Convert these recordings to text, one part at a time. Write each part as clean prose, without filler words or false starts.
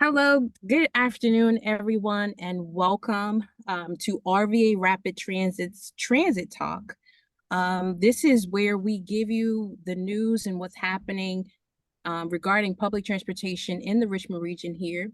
Hello, good afternoon, everyone, and welcome to RVA Rapid Transit's Transit Talk. This is where we give you the news and what's happening regarding public transportation in the Richmond region here.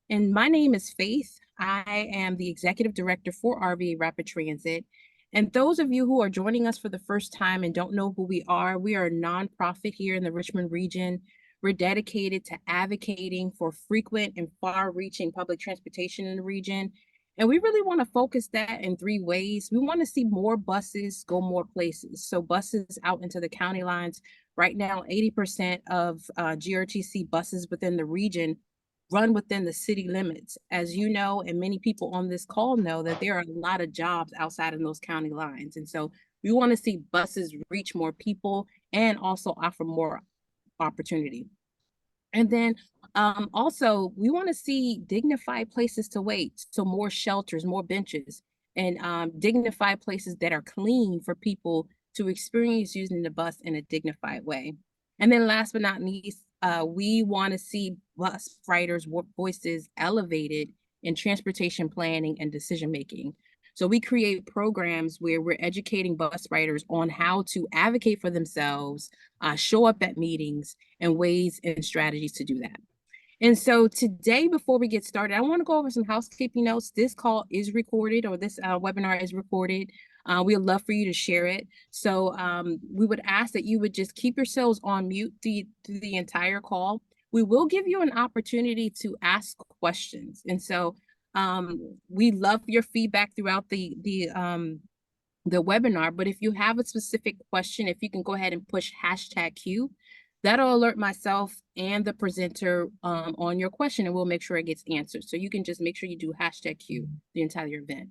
And my name is Faith. I am the executive director for RVA Rapid Transit. And those of you who are joining us for the first time and don't know who we are a nonprofit here in the Richmond region. We're dedicated to advocating for frequent and far-reaching public transportation in the region. And we really want to focus that in three ways. We want to see more buses go more places. So buses out into the county lines. Right now, 80% of GRTC buses within the region run within the city limits. As you know, and many people on this call know, that there are a lot of jobs outside of those county lines. And so we want to see buses reach more people and also offer more opportunity. And then also, we want to see dignified places to wait. So more shelters, more benches, and dignified places that are clean for people to experience using the bus in a dignified way. And then last but not least, we want to see bus riders' voices elevated in transportation planning and decision making. So we create programs where we're educating bus riders on how to advocate for themselves, show up at meetings, and ways and strategies to do that. And so today, before we get started, I want to go over some housekeeping notes. This call is recorded, or this webinar is recorded. We'd love for you to share it. So we would ask that you would just keep yourselves on mute through the entire call. We will give you an opportunity to ask questions. And so we love your feedback throughout the webinar, but if you have a specific question, if you can go ahead and push #Q, that'll alert myself and the presenter on your question, and we'll make sure it gets answered. So you can just make sure you do #Q the entire event.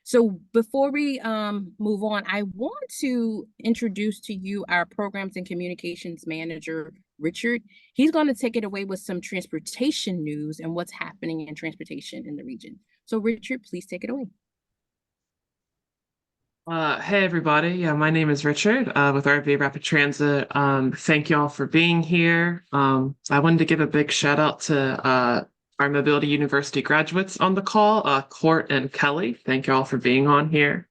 So before we move on, I want to introduce to you our programs and communications manager, Richard. He's going to take it away with some transportation news and what's happening in transportation in the region. So Richard, please take it away. Hey everybody, my name is Richard with RVA Rapid Transit. Thank you all for being here. I wanted to give a big shout out to our Mobility University graduates on the call, Court and Kelly. Thank you all for being on here.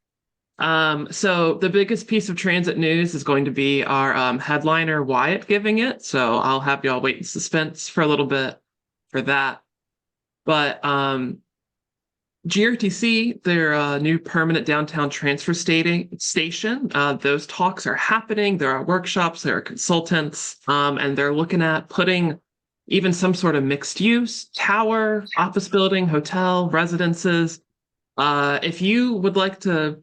So the biggest piece of transit news is going to be our headliner Wyatt giving it. So I'll have y'all wait in suspense for a little bit for that. But GRTC, their new permanent downtown transfer station, those talks are happening. There are workshops, there are consultants, and they're looking at putting even some sort of mixed use, tower, office building, hotel, residences. If you would like to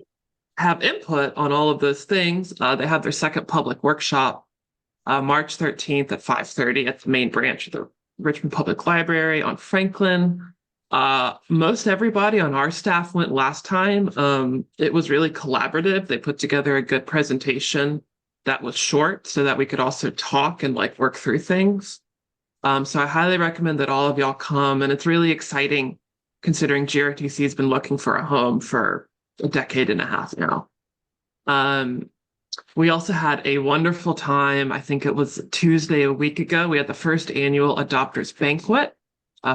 have input on all of those things, they have their second public workshop March 13th at 5:30 at the main branch of the Richmond Public Library on Franklin. Most everybody on our staff went last time. It was really collaborative. They put together a good presentation that was short so that we could also talk and work through things. So I highly recommend that all of y'all come, and it's really exciting considering GRTC has been looking for a home for a decade and a half now. We also had a wonderful time. I think it was Tuesday a week ago. We had the first annual Adopters Banquet.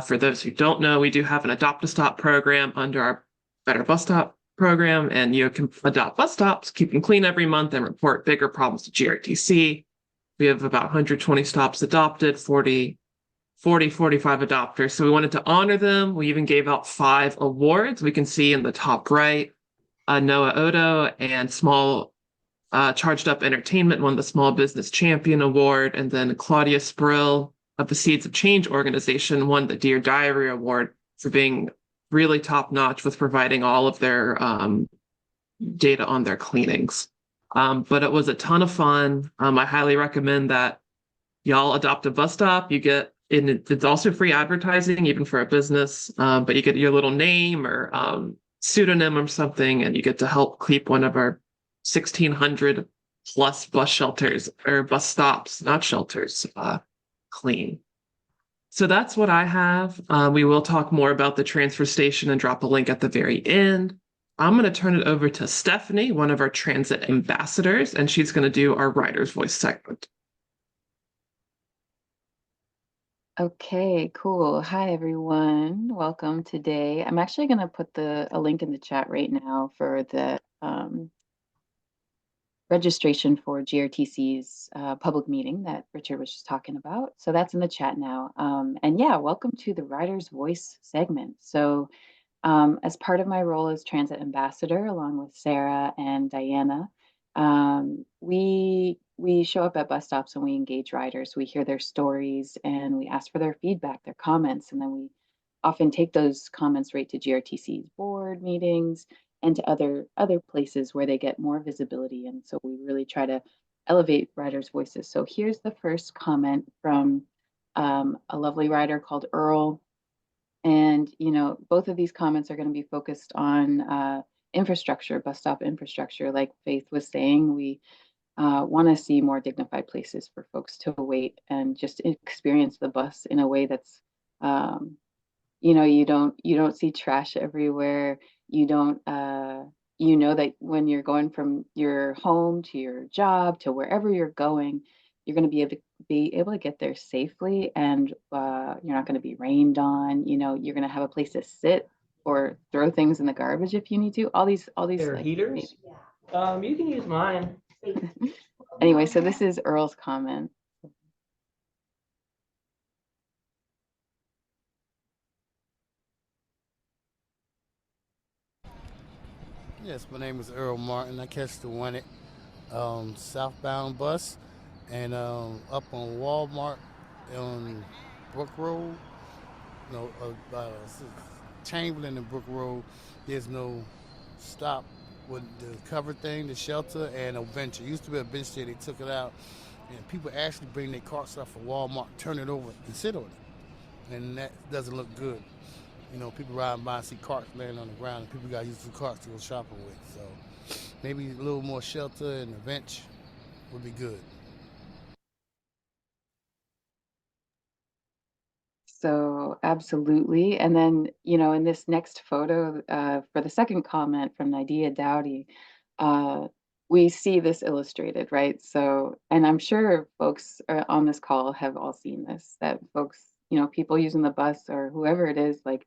For those who don't know, we do have an Adopt-A-Stop program under our Better Bus Stop program, and you can adopt bus stops, keep them clean every month, and report bigger problems to GRTC. We have about 120 stops adopted, 45 adopters. So we wanted to honor them. We even gave out 5 awards. We can see in the top right, Noah Odo and Small Charged Up Entertainment won the Small Business Champion Award, and then Claudia Sprill of the Seeds of Change organization won the Dear Diary Award for being really top-notch with providing all of their data on their cleanings. But it was a ton of fun. I highly recommend that y'all adopt a bus stop. It's also free advertising, even for a business, but you get your little name or pseudonym or something, and you get to help keep one of our 1,600 plus bus shelters, or bus stops, not shelters, clean. So that's what I have. We will talk more about the transfer station and drop a link at the very end. I'm going to turn it over to Stephanie, one of our transit ambassadors, and she's going to do our Rider's Voice segment. Okay, cool. Hi, everyone. Welcome today. I'm actually going to put a link in the chat right now for the registration for GRTC's public meeting that Richard was just talking about. So that's in the chat now. And yeah, welcome to the Writer's Voice segment. So as part of my role as transit ambassador, along with Sarah and Diana, we show up at bus stops and we engage riders. We hear their stories and we ask for their feedback, their comments, and then we often take those comments right to GRTC's board meetings and to other places where they get more visibility. And so we really try to elevate riders' voices. So here's the first comment from a lovely rider called Earl. And, both of these comments are going to be focused on infrastructure, bus stop infrastructure. Like Faith was saying, we want to see more dignified places for folks to wait and just experience the bus in a way that's, you don't see trash everywhere. You don't, that when you're going from your home to your job to wherever you're going, you're going to be able to get there safely, and you're not going to be rained on. You're going to have a place to sit or throw things in the garbage if you need to. All these There are heaters? You can use mine. Anyway, so this is Earl's comment. Yes, my name is Earl Martin. I catch the one southbound bus, and up on Walmart on Brook Road, Chamberlain and Brook Road. There's no stop with the cover thing, the shelter, and a bench. It used to be a bench there. They took it out, and people actually bring their carts up for Walmart, turn it over, and sit on it, and that doesn't look good. People riding by and see carts laying on the ground, and people got to use the carts to go shopping with. So maybe a little more shelter and a bench would be good. So absolutely. And then, in this next photo, for the second comment from Nadia Dowdy, we see this illustrated, right? So, and I'm sure folks on this call have all seen this, that folks, people using the bus or whoever it is, like,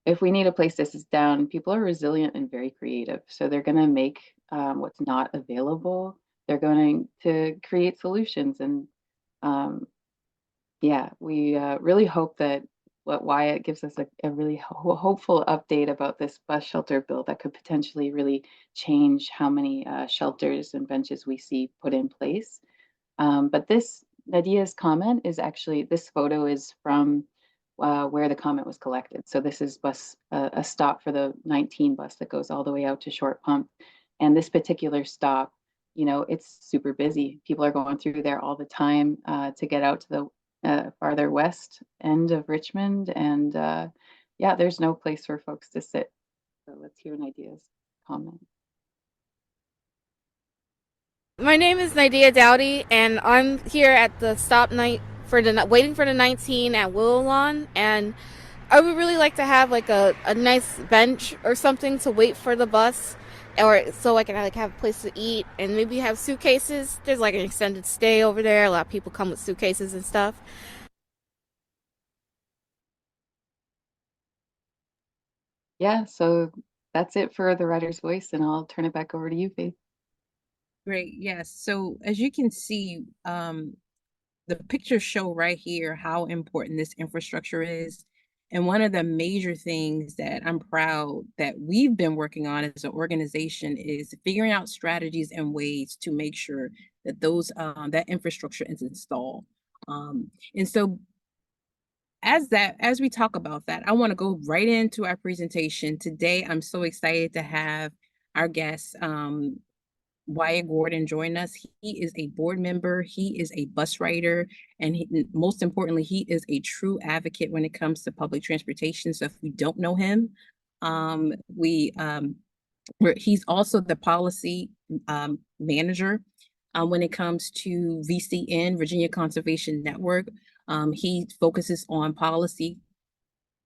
if we need a place to sit down, people are resilient and very creative. So they're going to make what's not available. They're going to create solutions. And yeah, we really hope that what Wyatt gives us a really hopeful update about this bus shelter bill that could potentially really change how many shelters and benches we see put in place. But this Nadia's comment is actually, this photo is from where the comment was collected. So this is a stop for the 19 bus that goes all the way out to Short Pump. And this particular stop, it's super busy. People are going through there all the time to get out to the farther west end of Richmond. And yeah, there's no place for folks to sit. So let's hear Nadia's comment. My name is Nadia Dowdy, and I'm here at the stop night waiting for the 19 at Willow Lawn, and I would really like to have like a nice bench or something to wait for the bus, or so I can like have a place to eat and maybe have suitcases. There's like an extended stay over there. A lot of people come with suitcases and stuff. Yeah, so that's it for the Writer's Voice, and I'll turn it back over to you, Faith. Great. Yes. So as you can see, the pictures show right here how important this infrastructure is. And one of the major things that I'm proud that we've been working on as an organization is figuring out strategies and ways to make sure that that infrastructure is installed. And so as we talk about that, I want to go right into our presentation. Today, I'm so excited to have our guest, Wyatt Gordon, join us. He is a board member, he is a bus rider, and most importantly, he is a true advocate when it comes to public transportation. So if we don't know him, he's also the policy manager when it comes to VCN, Virginia Conservation Network. He focuses on policy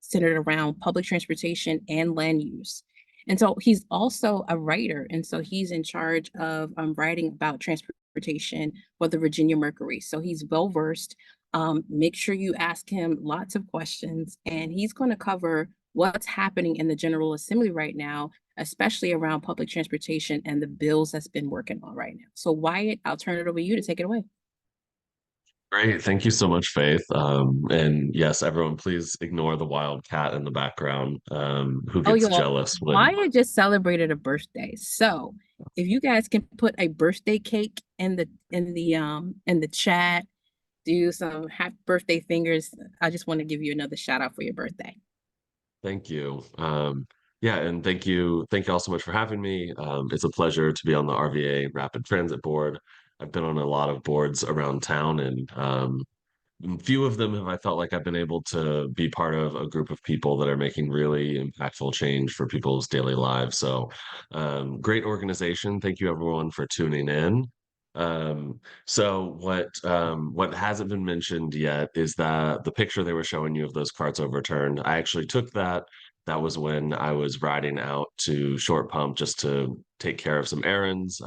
centered around public transportation and land use. And so he's also a writer. And so he's in charge of writing about transportation for the Virginia Mercury. So he's well versed Make sure you ask him lots of questions, and he's going to cover what's happening in the General Assembly right now, especially around public transportation and the bills that's been working on right now. So Wyatt, I'll turn it over to you to take it away. Great. Thank you so much, Faith. And yes, everyone, please ignore the wild cat in the background, who Oh, gets y'all, jealous when Wyatt just celebrated a birthday. So if you guys can put a birthday cake in the chat, do some happy birthday fingers. I just want to give you another shout out for your birthday. Thank you. Yeah, and thank you all so much for having me. It's a pleasure to be on the RVA Rapid Transit Board. I've been on a lot of boards around town, and few of them have I felt like I've been able to be part of a group of people that are making really impactful change for people's daily lives. So, great organization. Thank you everyone for tuning in. So what hasn't been mentioned yet is that the picture they were showing you of those carts overturned, I actually took that. That was when I was riding out to Short Pump just to take care of some errands.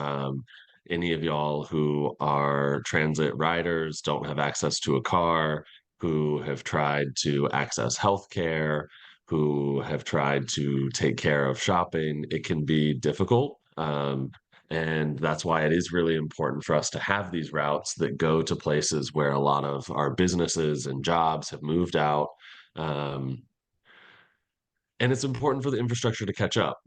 Any of y'all who are transit riders, don't have access to a car, who have tried to access healthcare, who have tried to take care of shopping, it can be difficult. And that's why it is really important for us to have these routes that go to places where a lot of our businesses and jobs have moved out. Um, and it's important for the infrastructure to catch up.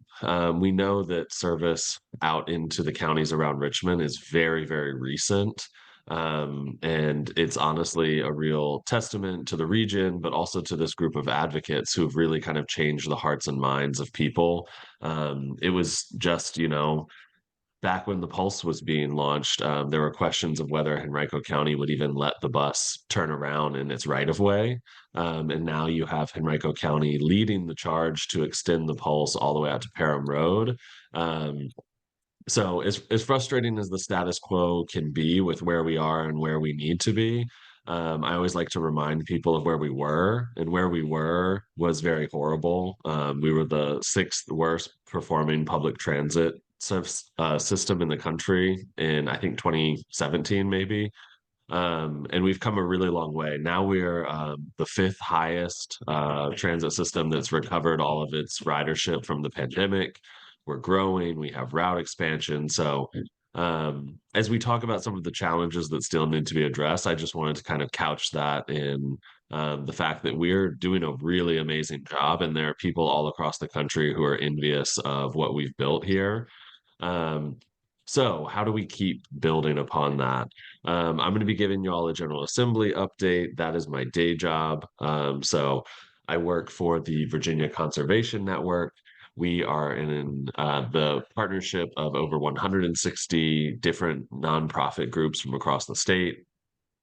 We know that service out into the counties around Richmond is very, very recent. And it's honestly a real testament to the region, but also to this group of advocates who've really kind of changed the hearts and minds of people. It was just, back when the Pulse was being launched, there were questions of whether Henrico County would even let the bus turn around in its right of way. And now you have Henrico County leading the charge to extend the Pulse all the way out to Parham Road. So as frustrating as the status quo can be with where we are and where we need to be, I always like to remind people of where we were, and where we were was very horrible. We were the sixth worst performing public transit system in the country in, I think, 2017 maybe. And we've come a really long way. Now we're the fifth highest transit system that's recovered all of its ridership from the pandemic. We're growing, we have route expansion. So as we talk about some of the challenges that still need to be addressed, I just wanted to kind of couch that in the fact that we're doing a really amazing job, and there are people all across the country who are envious of what we've built here. So how do we keep building upon that? I'm going to be giving you all a General Assembly update. That is my day job. So I work for the Virginia Conservation Network. We are in the partnership of over 160 different nonprofit groups from across the state.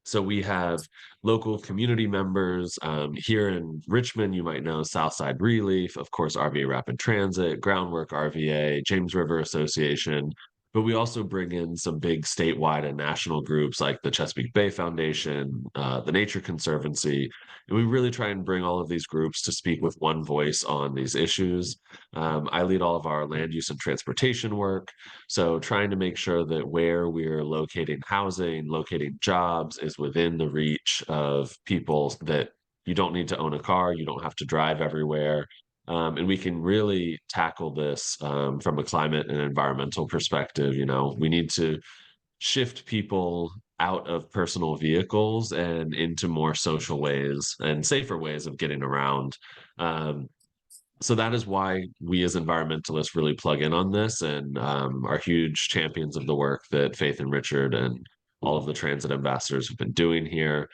So we have local community members here in Richmond. You might know Southside Relief, of course, RVA Rapid Transit, Groundwork RVA, James River Association. But we also bring in some big statewide and national groups like the Chesapeake Bay Foundation, the Nature Conservancy. And we really try and bring all of these groups to speak with one voice on these issues. I lead all of our land use and transportation work. So trying to make sure that where we're locating housing, locating jobs is within the reach of people, that you don't need to own a car, you don't have to drive everywhere. And we can really tackle this from a climate and environmental perspective. We need to shift people out of personal vehicles and into more social ways and safer ways of getting around. So that is why we as environmentalists really plug in on this, and are huge champions of the work that Faith and Richard and all of the transit ambassadors have been doing here.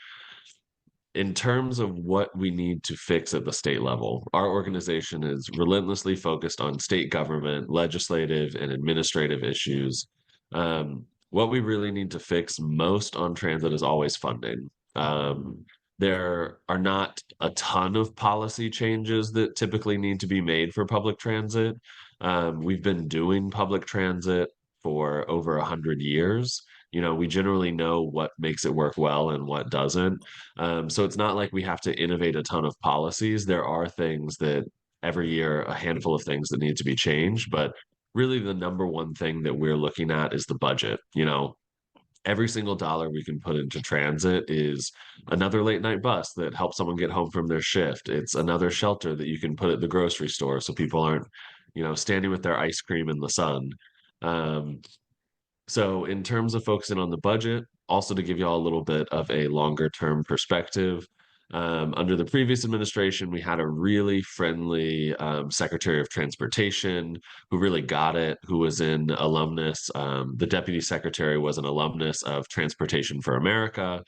In terms of what we need to fix at the state level, our organization is relentlessly focused on state government, legislative, and administrative issues. What we really need to fix most on transit is always funding. There are not a ton of policy changes that typically need to be made for public transit. We've been doing public transit for over 100 years. We generally know what makes it work well and what doesn't. So it's not like we have to innovate a ton of policies. There are things that every year, a handful of things that need to be changed, but really the number one thing that we're looking at is the budget. every single dollar we can put into transit is another late night bus that helps someone get home from their shift. It's another shelter that you can put at the grocery store so people aren't, standing with their ice cream in the sun. Um, so in terms of focusing on the budget, also to give you all a little bit of a longer term perspective, under the previous administration, we had a really friendly Secretary of Transportation who really got it, who was an alumnus. The Deputy Secretary was an alumnus of Transportation for America,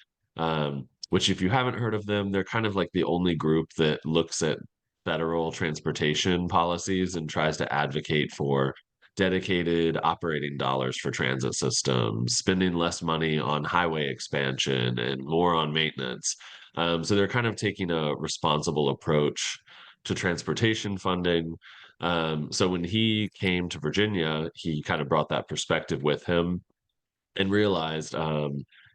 which, if you haven't heard of them, they're kind of like the only group that looks at federal transportation policies and tries to advocate for dedicated operating dollars for transit systems, spending less money on highway expansion and more on maintenance. So they're kind of taking a responsible approach to transportation funding. So when he came to Virginia, he kind of brought that perspective with him and realized,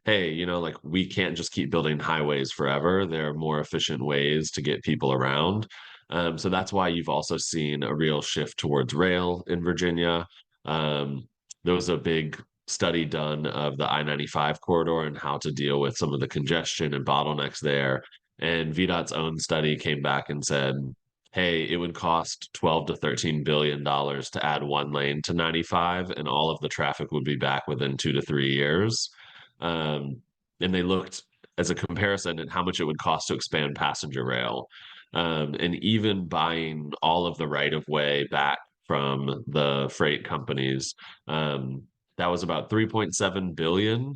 hey, like we can't just keep building highways forever. There are more efficient ways to get people around. So that's why you've also seen a real shift towards rail in Virginia. There was a big study done of the I-95 corridor and how to deal with some of the congestion and bottlenecks there. And VDOT's own study came back and said, hey, it would cost 12 to 13 billion dollars to add one lane to 95, and all of the traffic would be back within 2 to 3 years. And they looked as a comparison at how much it would cost to expand passenger rail. And even buying all of the right of way back from the freight companies, that was about 3.7 billion,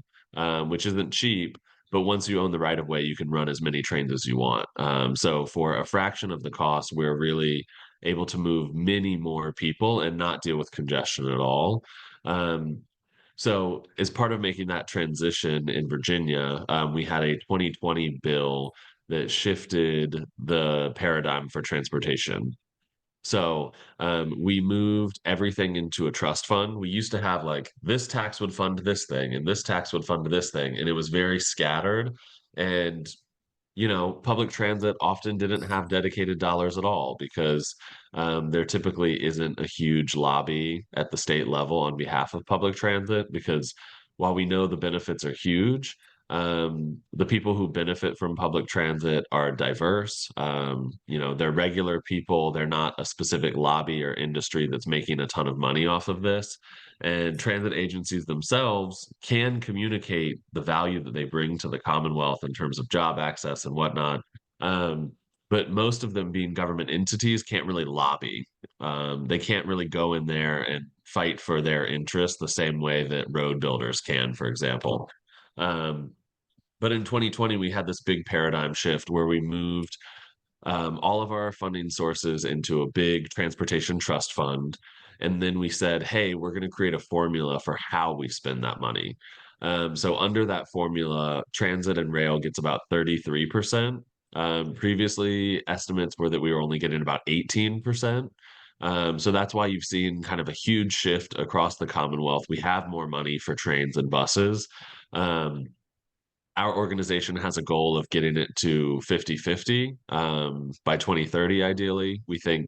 which isn't cheap. But once you own the right of way, you can run as many trains as you want. So for a fraction of the cost, we're really able to move many more people and not deal with congestion at all. So as part of making that transition in Virginia, we had a 2020 bill that shifted the paradigm for transportation. So we moved everything into a trust fund. We used to have like this tax would fund this thing and this tax would fund this thing, and it was very scattered. And public transit often didn't have dedicated dollars at all because there typically isn't a huge lobby at the state level on behalf of public transit. Because while we know the benefits are huge, the people who benefit from public transit are diverse. They're regular people. They're not a specific lobby or industry that's making a ton of money off of this. And transit agencies themselves can communicate the value that they bring to the Commonwealth in terms of job access and whatnot. But most of them, being government entities, can't really lobby. They can't really go in there and fight for their interests the same way that road builders can, for example. But in 2020, we had this big paradigm shift where we moved all of our funding sources into a big transportation trust fund. And then we said, hey, we're going to create a formula for how we spend that money. So under that formula, transit and rail gets about 33%. Previously, estimates were that we were only getting about 18%. So that's why you've seen kind of a huge shift across the Commonwealth. We have more money for trains and buses. Our organization has a goal of getting it to 50-50 by 2030, ideally. We think,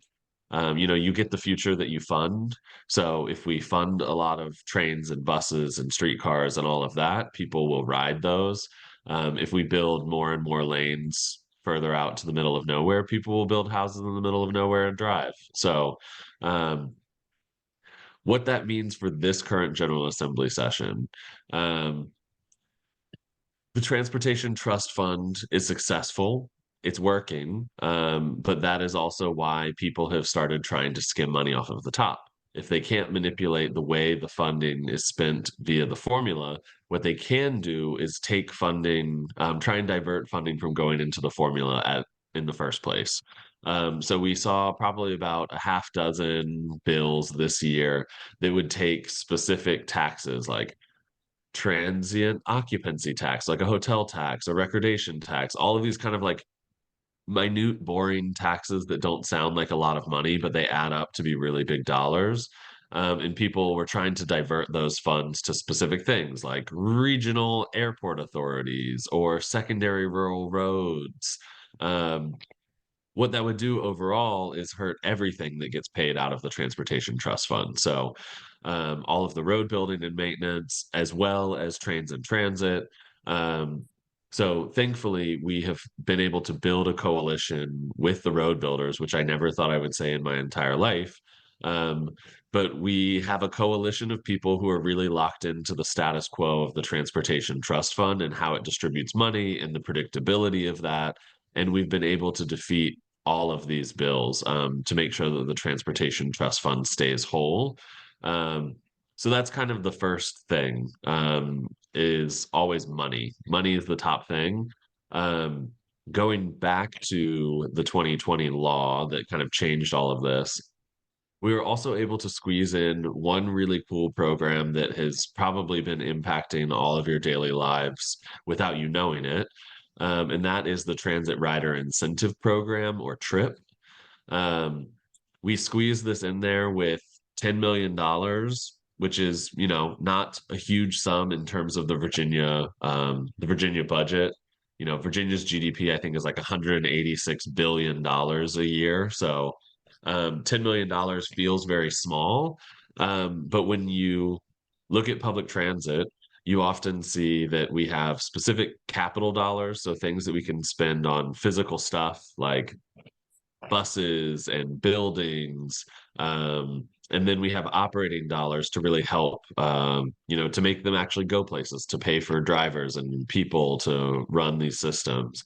you get the future that you fund. So if we fund a lot of trains and buses and streetcars and all of that, people will ride those. If we build more and more lanes further out to the middle of nowhere, people will build houses in the middle of nowhere and drive. So what that means for this current General Assembly session, the Transportation Trust Fund is successful. It's working. But that is also why people have started trying to skim money off of the top. If they can't manipulate the way the funding is spent via the formula, what they can do is take funding, try and divert funding from going into the formula in the first place. So we saw probably about a half dozen bills this year that would take specific taxes like transient occupancy tax, like a hotel tax, a recordation tax, all of these kind of like minute, boring taxes that don't sound like a lot of money, but they add up to be really big dollars. And people were trying to divert those funds to specific things like regional airport authorities or secondary rural roads. What that would do overall is hurt everything that gets paid out of the Transportation Trust Fund. So all of the road building and maintenance, as well as trains and transit. So thankfully, we have been able to build a coalition with the road builders, which I never thought I would say in my entire life. Um, but we have a coalition of people who are really locked into the status quo of the Transportation Trust Fund and how it distributes money and the predictability of that. And we've been able to defeat all of these bills to make sure that the Transportation Trust Fund stays whole. So that's kind of the first thing, is always money. Money is the top thing. Going back to the 2020 law that kind of changed all of this, we were also able to squeeze in one really cool program that has probably been impacting all of your daily lives without you knowing it. And that is the Transit Rider Incentive Program, or TRIP. We squeezed this in there with $10 million, which is, not a huge sum in terms of the Virginia budget. Virginia's GDP, I think, is like $186 billion a year. So $10 million feels very small. But when you look at public transit, you often see that we have specific capital dollars, so things that we can spend on physical stuff like buses and buildings. And then we have operating dollars to really help, to make them actually go places, to pay for drivers and people to run these systems.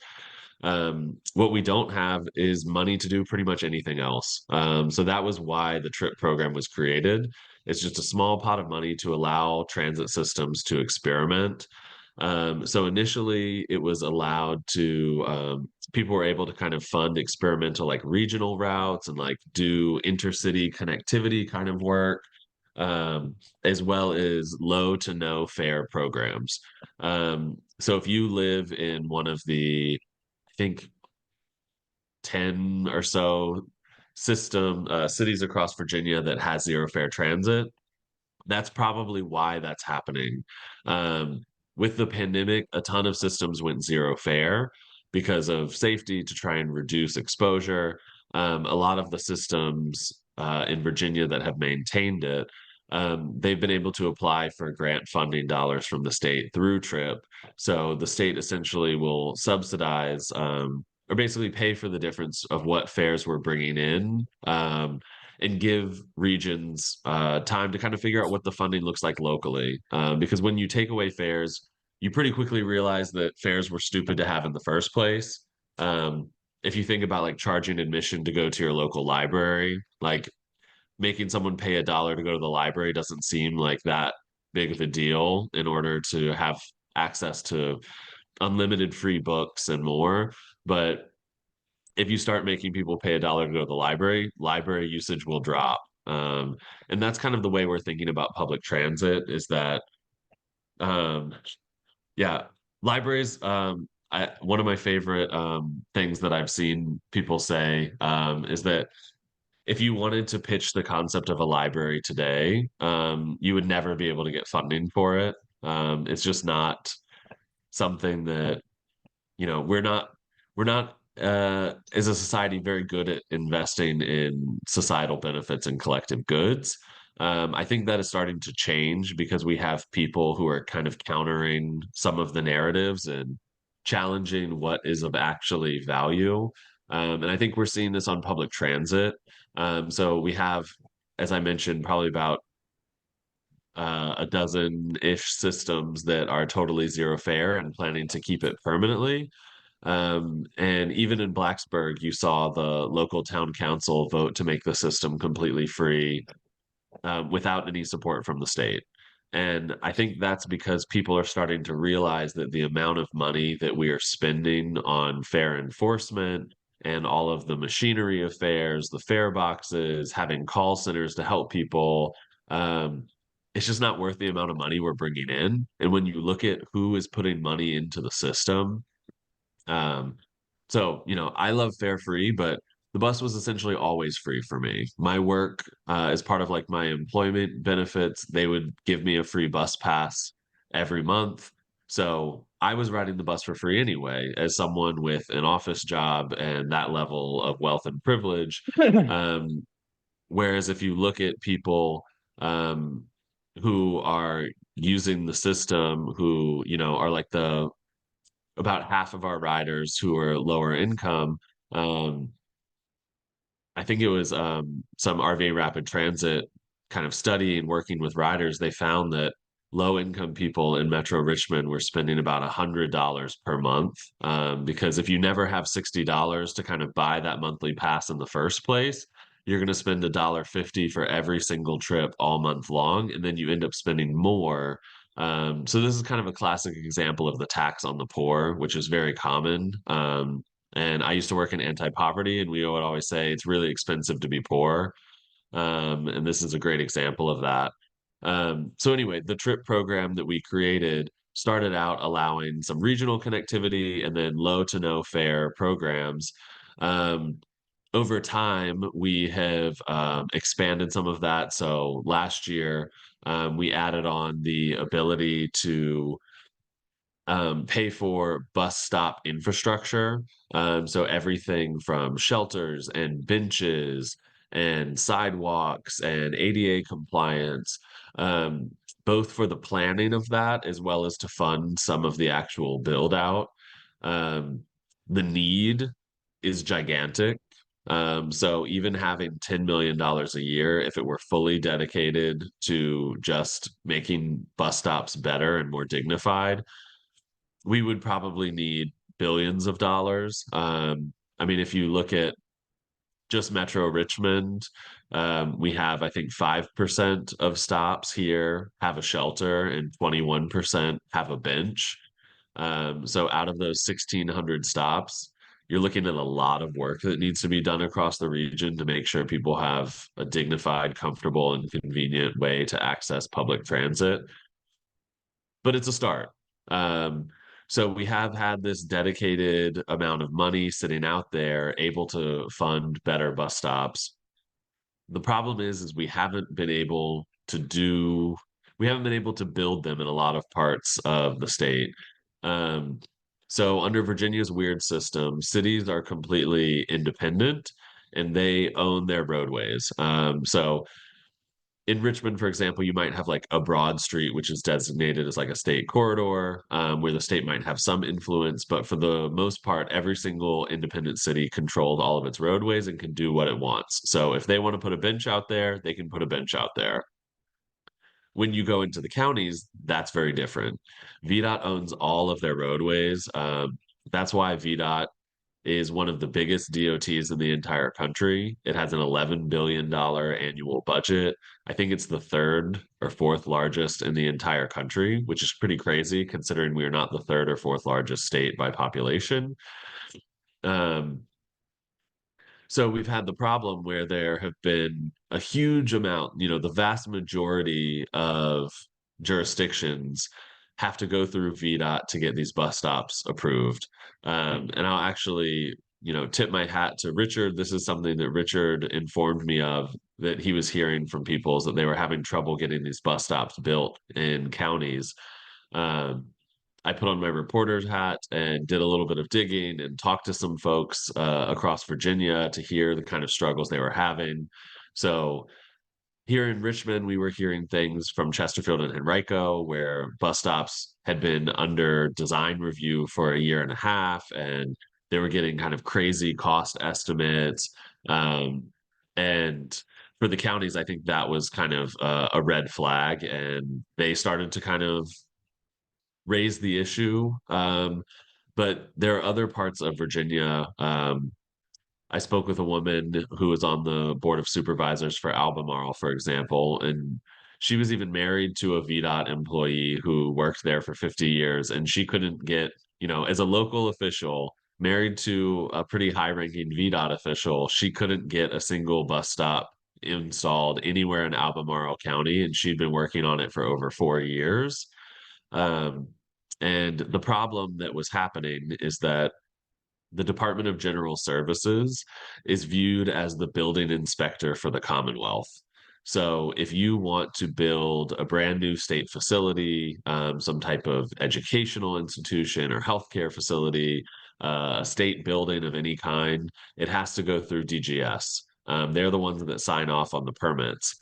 What we don't have is money to do pretty much anything else. So that was why the TRIP program was created. It's just a small pot of money to allow transit systems to experiment. So initially it was allowed to, people were able to kind of fund experimental like regional routes and like do intercity connectivity kind of work, as well as low to no fare programs. So if you live in one of the, I think, 10 or so cities across Virginia that has zero fare transit, that's probably why that's happening. With the pandemic, a ton of systems went zero fare because of safety, to try and reduce exposure. A lot of the systems in Virginia that have maintained it, they've been able to apply for grant funding dollars from the state through TRIP. So the state essentially will subsidize, or basically pay for the difference of what fares we're bringing in, and give regions time to kind of figure out what the funding looks like locally. Because when you take away fares, you pretty quickly realize that fares were stupid to have in the first place. If you think about like charging admission to go to your local library, like making someone pay $1 to go to the library doesn't seem like that big of a deal in order to have access to unlimited free books and more. But if you start making people pay $1 to go to the library usage will drop. And that's kind of the way we're thinking about public transit, is that, yeah, libraries, one of my favorite things that I've seen people say is that if you wanted to pitch the concept of a library today, you would never be able to get funding for it. It's just not something that, we're not as a society very good at investing in societal benefits and collective goods. I think that is starting to change because we have people who are kind of countering some of the narratives and challenging what is of actually value. And I think we're seeing this on public transit. So we have, as I mentioned, probably about a dozen-ish systems that are totally zero fare and planning to keep it permanently. And even in Blacksburg, you saw the local town council vote to make the system completely free, without any support from the state. And I think that's because people are starting to realize that the amount of money that we are spending on fare enforcement and all of the machinery of fares, the fare boxes, having call centers to help people, it's just not worth the amount of money we're bringing in. And when you look at who is putting money into the system, so, I love fare free, but the bus was essentially always free for me. My work, as part of like my employment benefits, they would give me a free bus pass every month. So I was riding the bus for free anyway, as someone with an office job and that level of wealth and privilege. Whereas if you look at people, who are using the system, who, you know, are like about half of our riders who are lower income. Um, I think it was some RVA Rapid Transit kind of study and working with riders, they found that low income people in Metro Richmond were spending about $100 per month. Because if you never have $60 to kind of buy that monthly pass in the first place, you're going to spend $1.50 for every single trip all month long, and then you end up spending more. So this is kind of a classic example of the tax on the poor, which is very common. And I used to work in anti-poverty, and we would always say it's really expensive to be poor. And this is a great example of that. So anyway, the trip program that we created started out allowing some regional connectivity and then low to no fare programs. Over time, we have expanded some of that. So last year, we added on the ability to pay for bus stop infrastructure. So everything from shelters and benches and sidewalks and ADA compliance, both for the planning of that as well as to fund some of the actual build out. Um, the need is gigantic. So even having $10 million a year, if it were fully dedicated to just making bus stops better and more dignified, we would probably need billions of dollars. I mean, if you look at just Metro Richmond, we have, I think, 5% of stops here have a shelter and 21% have a bench. So out of those 1,600 stops, you're looking at a lot of work that needs to be done across the region to make sure people have a dignified, comfortable, and convenient way to access public transit. But it's a start. Um, so we have had this dedicated amount of money sitting out there, able to fund better bus stops. The problem is we haven't been able to build them in a lot of parts of the state. Um, so under Virginia's weird system, cities are completely independent and they own their roadways. So in Richmond, for example, you might have like a broad street, which is designated as like a state corridor, where the state might have some influence. But for the most part, every single independent city controlled all of its roadways and can do what it wants. So if they want to put a bench out there, they can put a bench out there. When you go into the counties, that's very different. VDOT owns all of their roadways. That's why VDOT is one of the biggest DOTs in the entire country. It has an $11 billion annual budget. I think it's the third or fourth largest in the entire country, which is pretty crazy considering we are not the third or fourth largest state by population. So we've had the problem where there have been a huge amount, you know, the vast majority of jurisdictions have to go through VDOT to get these bus stops approved. And I'll actually, you know, tip my hat to Richard. This is something that Richard informed me of, that he was hearing from people, is that they were having trouble getting these bus stops built in counties. Um, I put on my reporter's hat and did a little bit of digging and talked to some folks across Virginia to hear the kind of struggles they were having. So here in Richmond, we were hearing things from Chesterfield and Henrico, where bus stops had been under design review for a year and a half, and they were getting kind of crazy cost estimates. And for the counties, I think that was kind of a red flag, and they started to kind of raise the issue. But there are other parts of Virginia. I spoke with a woman who was on the board of supervisors for Albemarle, for example, and she was even married to a VDOT employee who worked there for 50 years, and she couldn't get, you know, as a local official, married to a pretty high-ranking VDOT official, she couldn't get a single bus stop installed anywhere in Albemarle County, and she'd been working on it for over 4 years. Um, and the problem that was happening is that the Department of General Services is viewed as the building inspector for the Commonwealth. So if you want to build a brand new state facility, some type of educational institution or healthcare facility, a state building of any kind, it has to go through DGS. They're the ones that sign off on the permits.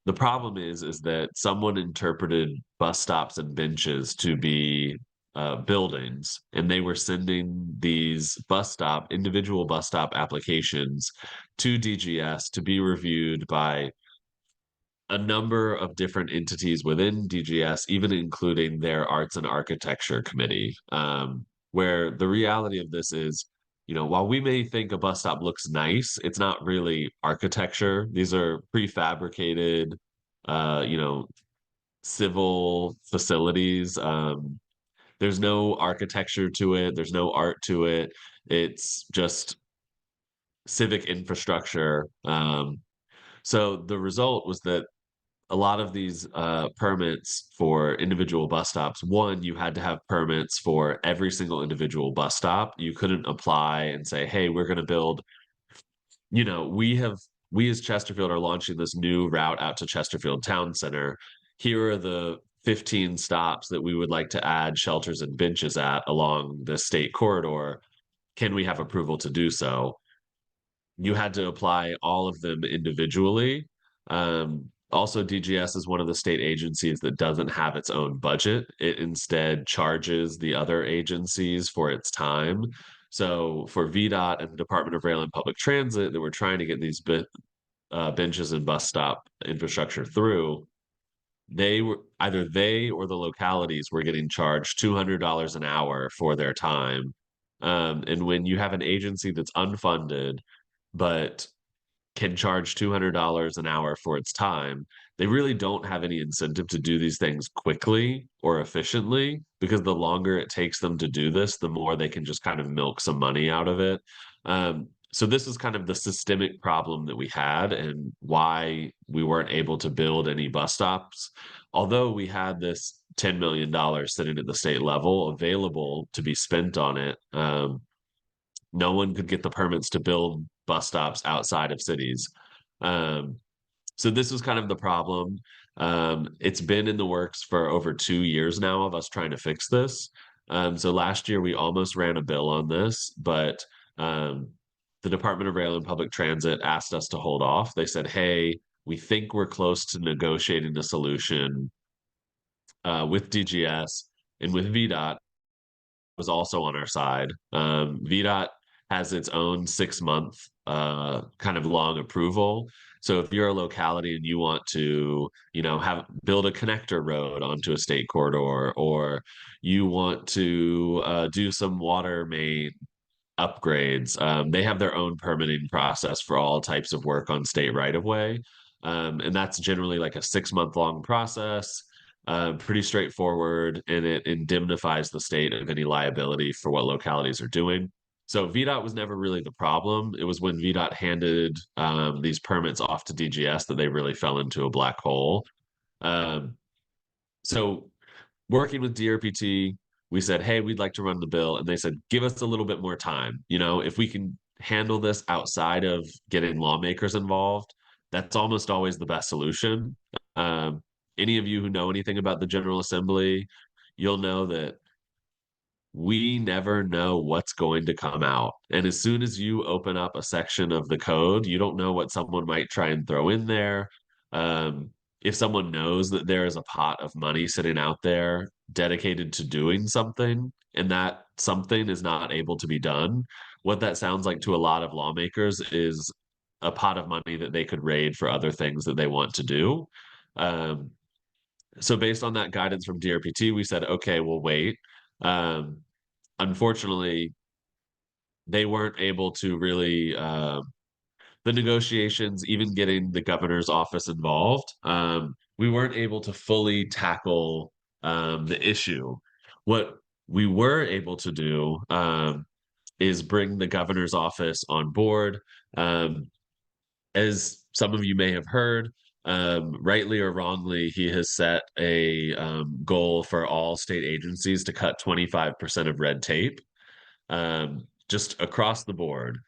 the problem is that someone interpreted bus stops and benches to be buildings, and they were sending these individual bus stop applications to DGS to be reviewed by a number of different entities within DGS, even including their arts and architecture committee. Where the reality of this is, while we may think a bus stop looks nice, it's not really architecture. These are prefabricated, civil facilities. There's no architecture to it, there's no art to it. It's just civic infrastructure. So the result was that a lot of these permits for individual bus stops, one, you had to have permits for every single individual bus stop. You couldn't apply and say, hey, we're going to build, we as Chesterfield are launching this new route out to Chesterfield Town Center. Here are the 15 stops that we would like to add shelters and benches at along the state corridor. Can we have approval to do so? You had to apply all of them individually. Also, DGS is one of the state agencies that doesn't have its own budget. It instead charges the other agencies for its time. So for VDOT and the Department of Rail and Public Transit that were trying to get these benches and bus stop infrastructure through, either they or the localities were getting charged $200 an hour for their time. And when you have an agency that's unfunded, but can charge $200 an hour for its time, they really don't have any incentive to do these things quickly or efficiently, because the longer it takes them to do this, the more they can just kind of milk some money out of it. So this is kind of the systemic problem that we had and why we weren't able to build any bus stops. Although we had this $10 million sitting at the state level available to be spent on it, no one could get the permits to build bus stops outside of cities. So this was kind of the problem. It's been in the works for over 2 years now of us trying to fix this. So last year we almost ran a bill on this, but the Department of Rail and Public Transit asked us to hold off. They said, hey, we think we're close to negotiating a solution with DGS, and with VDOT was also on our side. VDOT has its own 6-month kind of long approval. So if you're a locality and you want to, build a connector road onto a state corridor, or you want to do some water main upgrades, they have their own permitting process for all types of work on state right of way. And that's generally like a 6-month long process. Pretty straightforward, and it indemnifies the state of any liability for what localities are doing. So VDOT was never really the problem. It was when VDOT handed these permits off to DGS that they really fell into a black hole. So working with DRPT, we said, hey, we'd like to run the bill. And they said, give us a little bit more time. If we can handle this outside of getting lawmakers involved, that's almost always the best solution. Any of you who know anything about the General Assembly, you'll know that we never know what's going to come out. And as soon as you open up a section of the code, you don't know what someone might try and throw in there. If someone knows that there is a pot of money sitting out there dedicated to doing something, and that something is not able to be done, what that sounds like to a lot of lawmakers is a pot of money that they could raid for other things that they want to do. So based on that guidance from DRPT, we said, okay, we'll wait. Unfortunately, they weren't able to really, the negotiations, even getting the governor's office involved, we weren't able to fully tackle the issue. What we were able to do is bring the governor's office on board. As some of you may have heard, rightly or wrongly, he has set a goal for all state agencies to cut 25% of red tape, just across the board.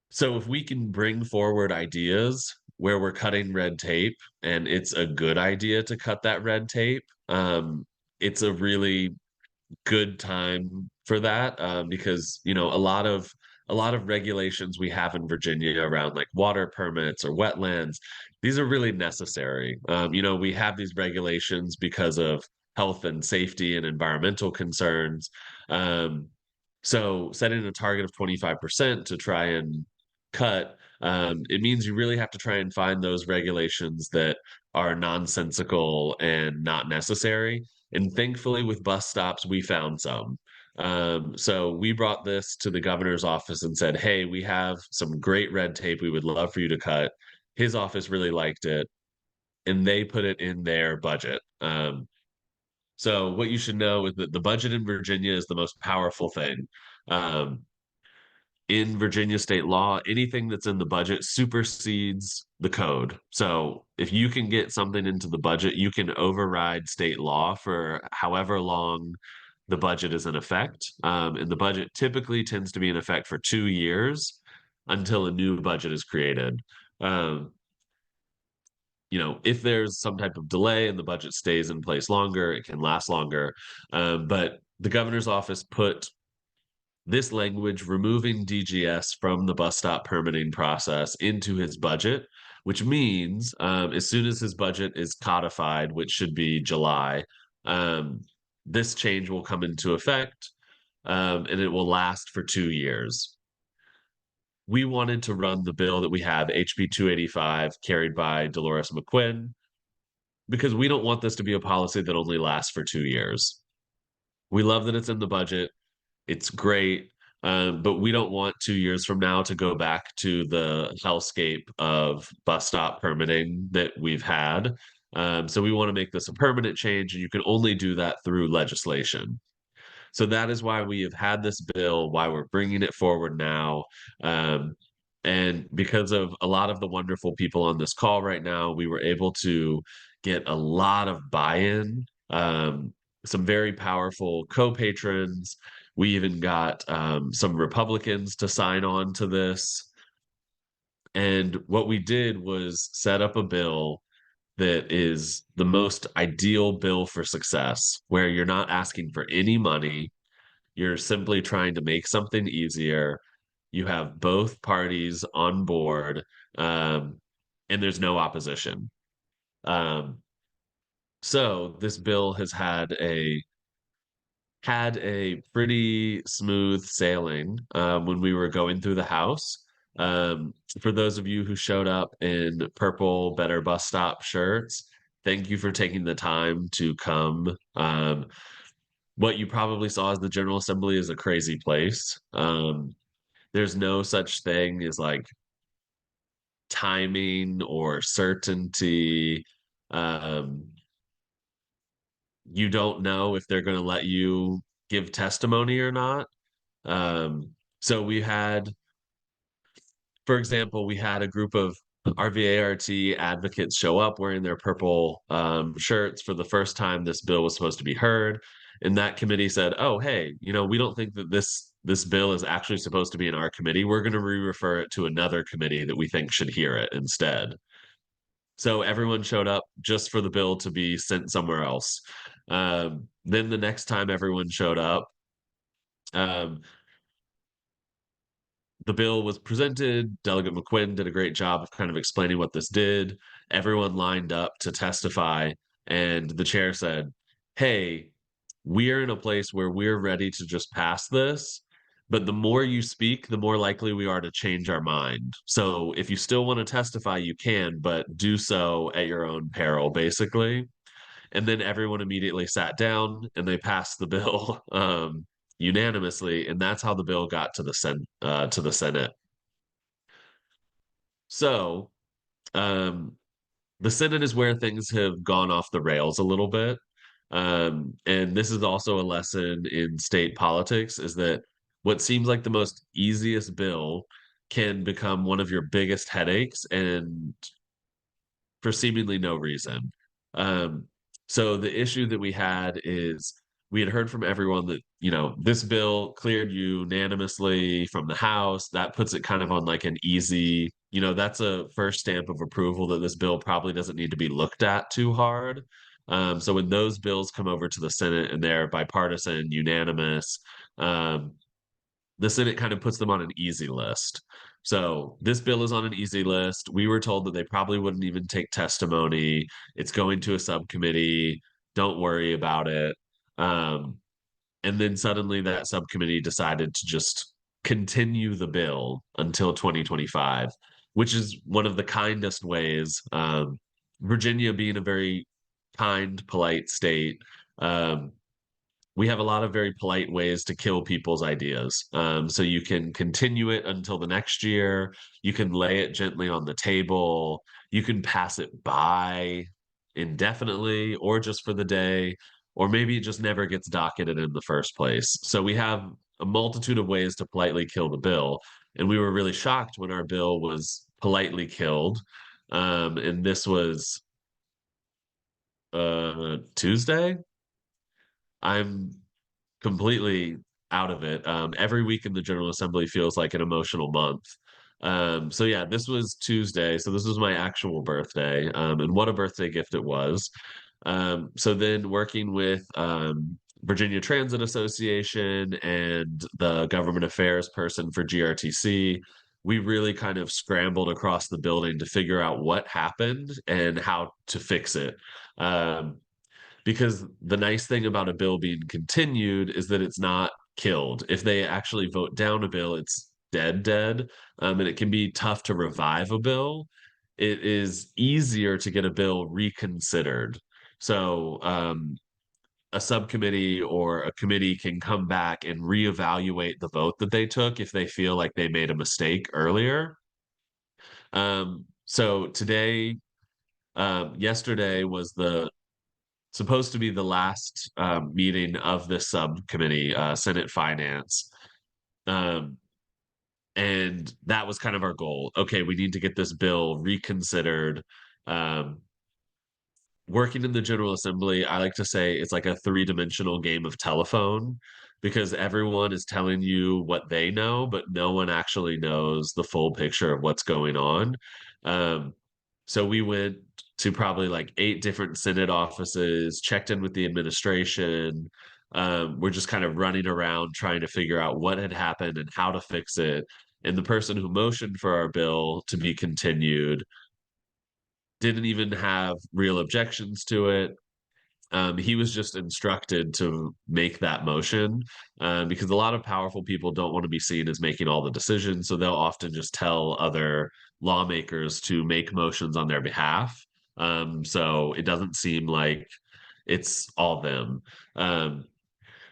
So if we can bring forward ideas where we're cutting red tape, and it's a good idea to cut that red tape, it's a really good time for that, because a lot of regulations we have in Virginia around like water permits or wetlands, these are really necessary. We have these regulations because of health and safety and environmental concerns. So setting a target of 25% to try and cut, it means you really have to try and find those regulations that are nonsensical and not necessary. And thankfully, with bus stops, we found some. So we brought this to the governor's office and said, hey, we have some great red tape we would love for you to cut. His office really liked it, and they put it in their budget. So what you should know is that the budget in Virginia is the most powerful thing. Um, in Virginia state law, anything that's in the budget supersedes the code. So if you can get something into the budget, you can override state law for however long the budget is in effect. And the budget typically tends to be in effect for 2 years until a new budget is created. If there's some type of delay and the budget stays in place longer, it can last longer. But the governor's office put this language, removing DGS from the bus stop permitting process, into his budget, which means as soon as his budget is codified, which should be July, this change will come into effect, and it will last for 2 years. We wanted to run the bill that we have, HB 285, carried by Dolores McQuinn, because we don't want this to be a policy that only lasts for 2 years. We love that it's in the budget. It's great. But we don't want 2 years from now to go back to the hellscape of bus stop permitting that we've had. So we want to make this a permanent change, and you can only do that through legislation. So that is why we have had this bill, why we're bringing it forward now. And because of a lot of the wonderful people on this call right now, we were able to get a lot of buy-in, some very powerful co-patrons. We even got some Republicans to sign on to this. And what we did was set up a bill that is the most ideal bill for success, where you're not asking for any money. You're simply trying to make something easier. You have both parties on board, and there's no opposition. So this bill has had a pretty smooth sailing when we were going through the House. For those of you who showed up in purple Better Bus Stop shirts, thank you for taking the time to come. What you probably saw as the General Assembly is a crazy place. There's no such thing as like timing or certainty. You don't know if they're going to let you give testimony or not. So we had, for example, we had a group of RVART advocates show up wearing their purple shirts for the first time this bill was supposed to be heard. And that committee said, oh, hey, we don't think that this bill is actually supposed to be in our committee. We're going to re-refer it to another committee that we think should hear it instead. So everyone showed up just for the bill to be sent somewhere else. Then the next time everyone showed up, the bill was presented. Delegate McQuinn did a great job of kind of explaining what this did. Everyone lined up to testify, and the chair said, hey, we're in a place where we're ready to just pass this, but the more you speak, the more likely we are to change our mind. So if you still want to testify, you can, but do so at your own peril, basically. And then everyone immediately sat down and they passed the bill unanimously, and that's how the bill got to the Senate. So the Senate is where things have gone off the rails a little bit. And this is also a lesson in state politics, is that what seems like the most easiest bill can become one of your biggest headaches, and for seemingly no reason. So the issue that we had is we had heard from everyone that, this bill cleared unanimously from the House. That puts it kind of on like an easy, that's a first stamp of approval that this bill probably doesn't need to be looked at too hard. So when those bills come over to the Senate and they're bipartisan, unanimous, The Senate kind of puts them on an easy list. So this bill is on an easy list. We were told that they probably wouldn't even take testimony. It's going to a subcommittee. Don't worry about it. And then suddenly that subcommittee decided to just continue the bill until 2025, which is one of the kindest ways. Virginia being a very kind, polite state, we have a lot of very polite ways to kill people's ideas. So you can continue it until the next year. You can lay it gently on the table. You can pass it by indefinitely or just for the day, or maybe it just never gets docketed in the first place. So we have a multitude of ways to politely kill the bill. And we were really shocked when our bill was politely killed. And this was Tuesday. I'm completely out of it. Every week in the General Assembly feels like an emotional month. So yeah, this was Tuesday. So this was my actual birthday. And what a birthday gift it was. So then working with Virginia Transit Association and the government affairs person for GRTC, we really kind of scrambled across the building to figure out what happened and how to fix it. Because the nice thing about a bill being continued is that it's not killed. If they actually vote down a bill, it's dead. And it can be tough to revive a bill. It is easier to get a bill reconsidered. So a subcommittee or a committee can come back and reevaluate the vote that they took if they feel like they made a mistake earlier. So today, yesterday was supposed to be the last meeting of this subcommittee, Senate Finance. And that was kind of our goal. Okay, we need to get this bill reconsidered. Working in the General Assembly, I like to say it's like a three-dimensional game of telephone because everyone is telling you what they know, but no one actually knows the full picture of what's going on. So we went to probably like 8 different Senate offices, checked in with the administration. We're just kind of running around trying to figure out what had happened and how to fix it. And the person who motioned for our bill to be continued didn't even have real objections to it. He was just instructed to make that motion because a lot of powerful people don't want to be seen as making all the decisions. So they'll often just tell other lawmakers to make motions on their behalf. So it doesn't seem like it's all them.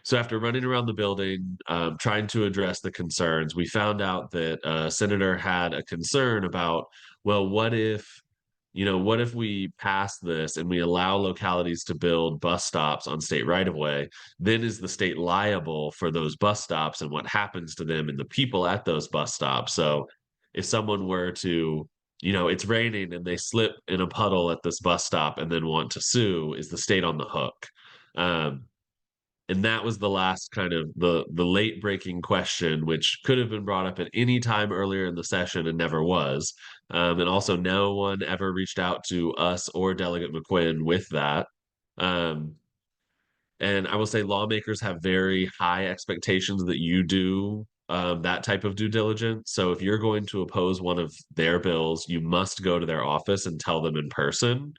So after running around the building, trying to address the concerns, we found out that a senator had a concern about, well, what if we pass this and we allow localities to build bus stops on state right of way? Then is the state liable for those bus stops and what happens to them and the people at those bus stops? So if someone were to, it's raining and they slip in a puddle at this bus stop and then want to sue, is the state on the hook? And that was the last kind of the late breaking question, which could have been brought up at any time earlier in the session and never was. And also no one ever reached out to us or Delegate McQuinn with that. And I will say lawmakers have very high expectations that you do that type of due diligence. So if you're going to oppose one of their bills, you must go to their office and tell them in person.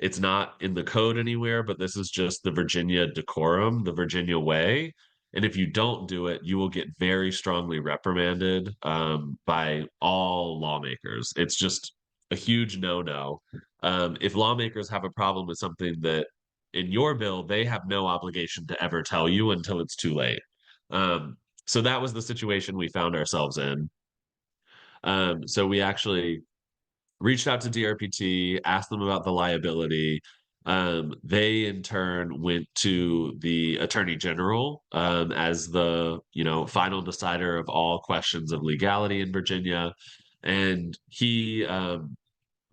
It's not in the code anywhere, but this is just the Virginia decorum, the Virginia way. And if you don't do it, you will get very strongly reprimanded by all lawmakers. It's just a huge no-no. If lawmakers have a problem with something that in your bill, they have no obligation to ever tell you until it's too late. So that was the situation we found ourselves in. So we actually reached out to DRPT, asked them about the liability. They in turn went to the Attorney General as the final decider of all questions of legality in Virginia, and he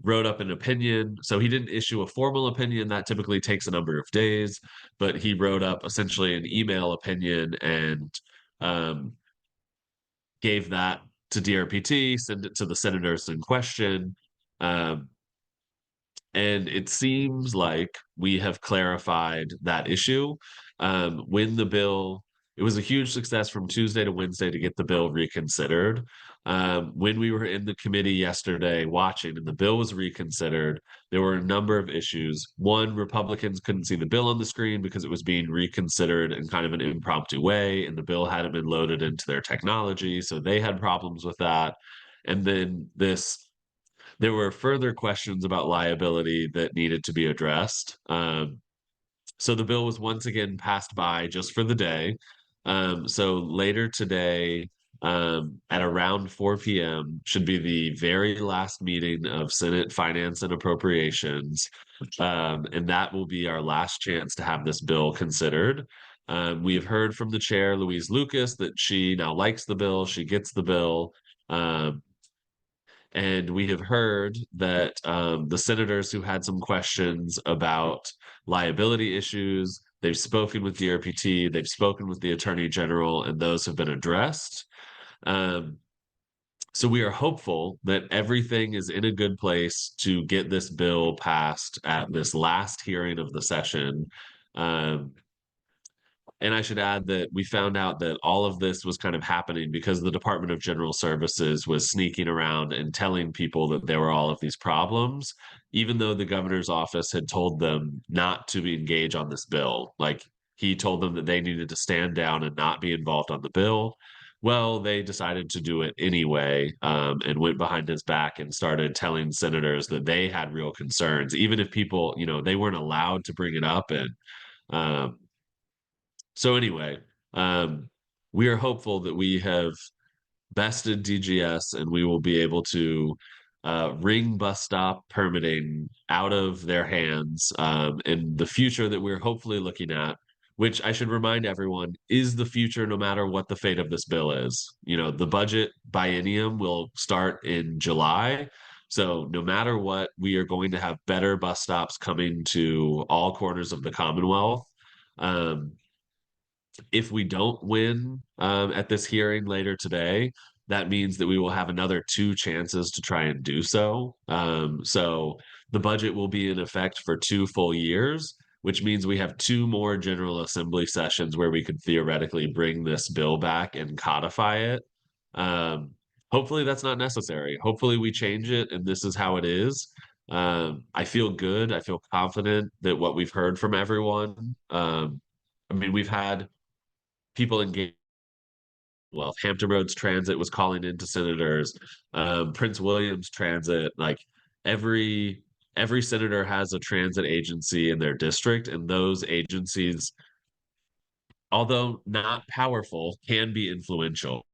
wrote up an opinion. So he didn't issue a formal opinion that typically takes a number of days, but he wrote up essentially an email opinion and gave that to DRPT, sent it to the senators in question. And it seems like we have clarified that issue. When the bill it was a huge success from Tuesday to Wednesday to get the bill reconsidered. When we were in the committee yesterday watching and the bill was reconsidered, there were a number of issues. One, Republicans couldn't see the bill on the screen because it was being reconsidered in kind of an impromptu way, and the bill hadn't been loaded into their technology, so they had problems with that. And then there were further questions about liability that needed to be addressed. So the bill was once again passed by just for the day. So later today, at around 4 p.m., should be the very last meeting of Senate Finance and Appropriations. And that will be our last chance to have this bill considered. We have heard from the chair, Louise Lucas, that she now likes the bill, she gets the bill. And we have heard that the senators who had some questions about liability issues, they've spoken with the RPT, they've spoken with the Attorney General, and those have been addressed. So we are hopeful that everything is in a good place to get this bill passed at this last hearing of the session. And I should add that we found out that all of this was kind of happening because the Department of General Services was sneaking around and telling people that there were all of these problems, even though the governor's office had told them not to engage on this bill. Like, he told them that they needed to stand down and not be involved on the bill. Well, they decided to do it anyway, and went behind his back and started telling senators that they had real concerns, even if people, they weren't allowed to bring it up. And so anyway, we are hopeful that we have bested DGS and we will be able to wring bus stop permitting out of their hands in the future that we're hopefully looking at, which I should remind everyone is the future no matter what the fate of this bill is. The budget biennium will start in July. So no matter what, we are going to have better bus stops coming to all corners of the Commonwealth. If we don't win at this hearing later today, that means that we will have another 2 chances to try and do so. So the budget will be in effect for 2 full years, which means we have 2 more General Assembly sessions where we could theoretically bring this bill back and codify it. Hopefully that's not necessary. Hopefully we change it and this is how it is. I feel good. I feel confident that what we've heard from everyone. We've had people engage. Well, Hampton Roads Transit was calling into senators, Prince William's Transit, like every senator has a transit agency in their district, and those agencies, although not powerful, can be influential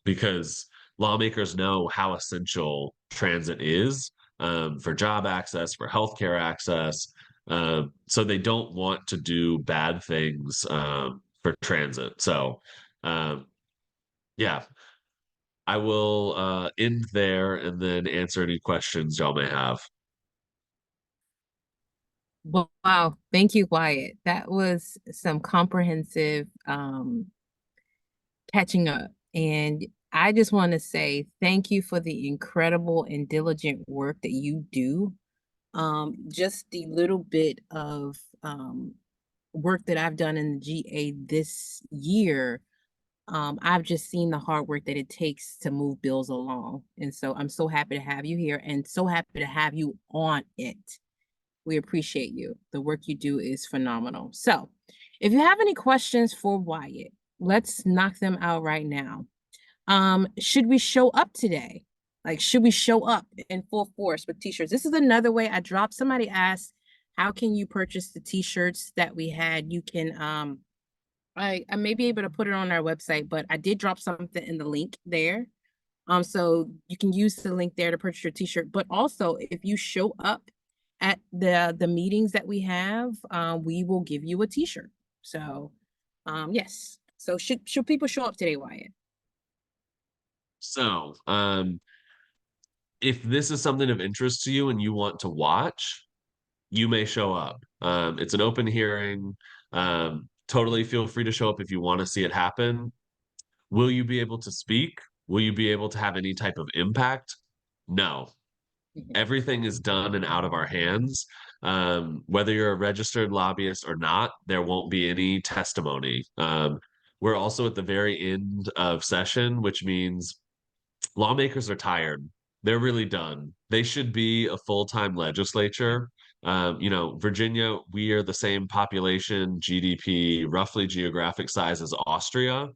because lawmakers know how essential transit is for job access, for healthcare access. So they don't want to do bad things for transit. So yeah, I will end there and then answer any questions y'all may have. Wow, thank you, Wyatt. That was some comprehensive catching up. And I just want to say thank you for the incredible and diligent work that you do. Just the little bit of work that I've done in the GA this year, I've just seen the hard work that it takes to move bills along. And so I'm so happy to have you here and so happy to have you on it. We appreciate you. The work you do is phenomenal. So if you have any questions for Wyatt, let's knock them out right now. Should we show up today? Like, should we show up in full force with t-shirts? This is another way I dropped. Somebody asked, how can you purchase the t-shirts that we had? You can, I may be able to put it on our website, but I did drop something in the link there. So you can use the link there to purchase your t-shirt. But also, if you show up at the meetings that we have, we will give you a t-shirt. So yes. So should people show up today, Wyatt? So if this is something of interest to you and you want to watch, you may show up. It's an open hearing. Totally feel free to show up if you want to see it happen. Will you be able to speak? Will you be able to have any type of impact? No. Everything is done and out of our hands. Whether you're a registered lobbyist or not, there won't be any testimony. we're also at the very end of session, which means lawmakers are tired. They're really done. They should be a full-time legislature. Virginia, we are the same population, GDP, roughly geographic size as Austria,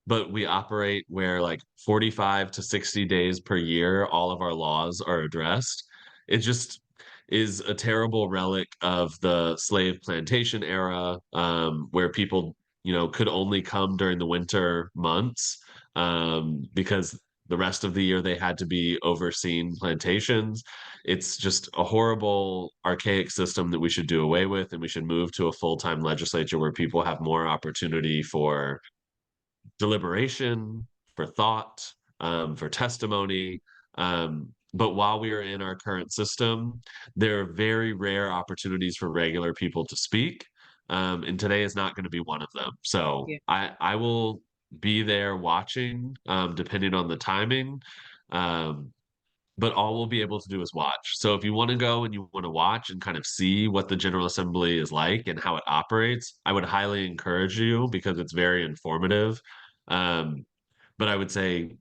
but we operate where like 45 to 60 days per year, all of our laws are addressed. It just is a terrible relic of the slave plantation era, where people, could only come during the winter months, because the rest of the year they had to be overseeing plantations. It's just a horrible, archaic system that we should do away with, and we should move to a full-time legislature where people have more opportunity for deliberation, for thought, for testimony. But while we are in our current system, there are very rare opportunities for regular people to speak. And today is not going to be one of them. So Yeah. I will be there watching, depending on the timing. But all we'll be able to do is watch. So if you want to go and you want to watch and kind of see what the General Assembly is like and how it operates, I would highly encourage you because it's very informative. Um, but I would say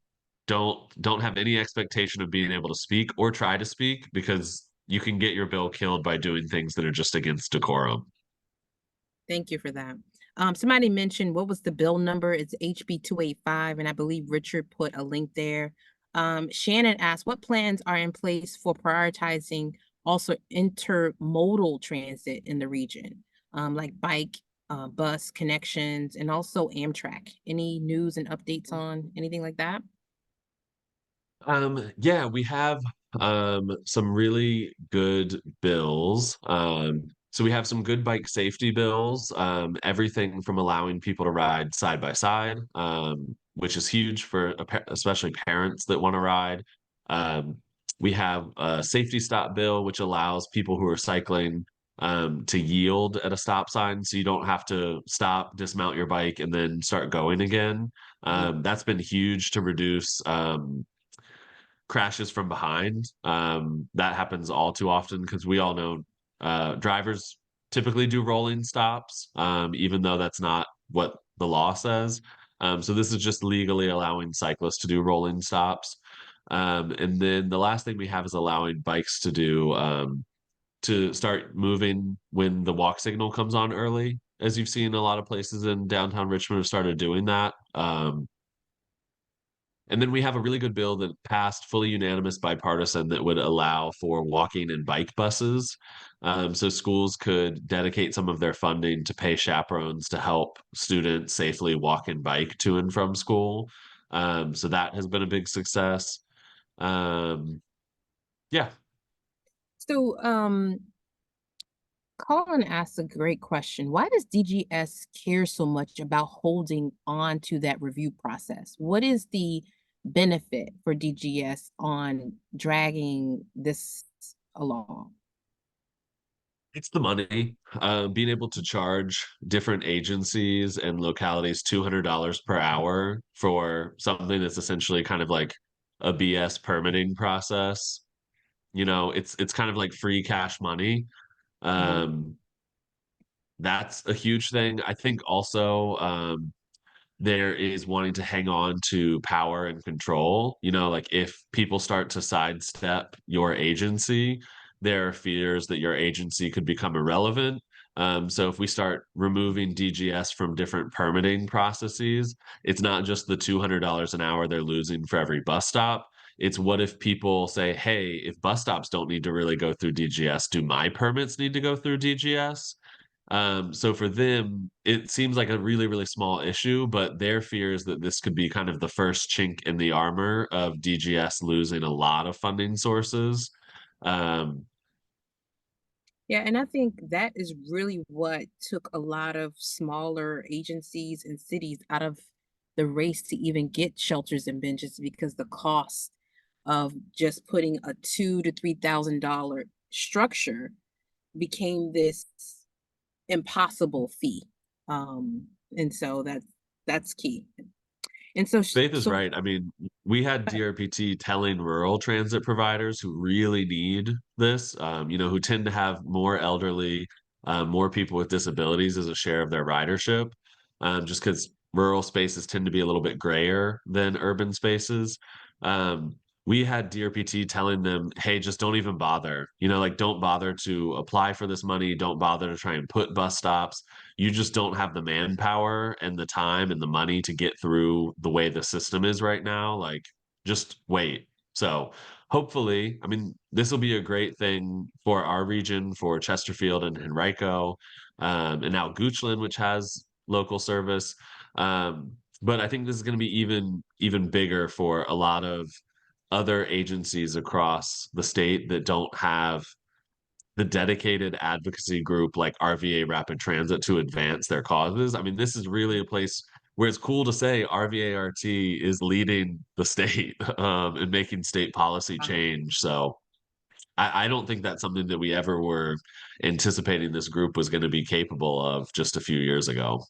don't have any expectation of being able to speak or try to speak, because you can get your bill killed by doing things that are just against decorum. Thank you for that. Somebody mentioned, what was the bill number? It's HB 285, and I believe Richard put a link there. Shannon asked, what plans are in place for prioritizing also intermodal transit in the region, like bike, bus connections, and also Amtrak? Any news and updates on anything like that? Yeah, we have some really good bills. So we have some good bike safety bills, everything from allowing people to ride side by side, which is huge for especially parents that want to ride. Um, we have a safety stop bill, which allows people who are cycling to yield at a stop sign, so you don't have to stop, dismount your bike, and then start going again. That's been huge to reduce crashes from behind. That happens all too often because we all know drivers typically do rolling stops, even though that's not what the law says. So this is just legally allowing cyclists to do rolling stops. And then the last thing we have is allowing bikes to start moving when the walk signal comes on early. As you've seen, a lot of places in downtown Richmond have started doing that. And then we have a really good bill that passed, fully unanimous, bipartisan, that would allow for walking and bike buses. So schools could dedicate some of their funding to pay chaperones to help students safely walk and bike to and from school. So that has been a big success. Yeah. So, Colin asked a great question. Why does DGS care so much about holding on to that review process? What is the benefit for DGS on dragging this along? It's the money. Being able to charge different agencies and localities $200 per hour for something that's essentially kind of like a BS permitting process. It's kind of like free cash money. Um, that's a huge thing. I think also there is wanting to hang on to power and control. Like if people start to sidestep your agency, there are fears that your agency could become irrelevant. So if we start removing DGS from different permitting processes, it's not just the $200 an hour they're losing for every bus stop. It's what if people say, hey, if bus stops don't need to really go through DGS, do my permits need to go through DGS? So for them, it seems like a really, really small issue, but their fear is that this could be kind of the first chink in the armor of DGS losing a lot of funding sources. Yeah, and I think that is really what took a lot of smaller agencies and cities out of the race to even get shelters and benches, because the cost of just putting a $2,000 to $3,000 structure became this impossible fee. And so that's key. And so Faith is right. I mean, we had DRPT telling rural transit providers who really need this, who tend to have more elderly, more people with disabilities as a share of their ridership, just because rural spaces tend to be a little bit grayer than urban spaces. We had DRPT telling them, hey, just don't even bother. Like, don't bother to apply for this money. Don't bother to try and put bus stops. You just don't have the manpower and the time and the money to get through the way the system is right now. Like, just wait. So hopefully, I mean, this will be a great thing for our region, for Chesterfield and Henrico, and now Goochland, which has local service. But I think this is going to be even bigger for a lot of other agencies across the state that don't have the dedicated advocacy group like RVA Rapid Transit to advance their causes. I mean, this is really a place where it's cool to say RVART is leading the state and making state policy change. So I don't think that's something that we ever were anticipating this group was going to be capable of just a few years ago.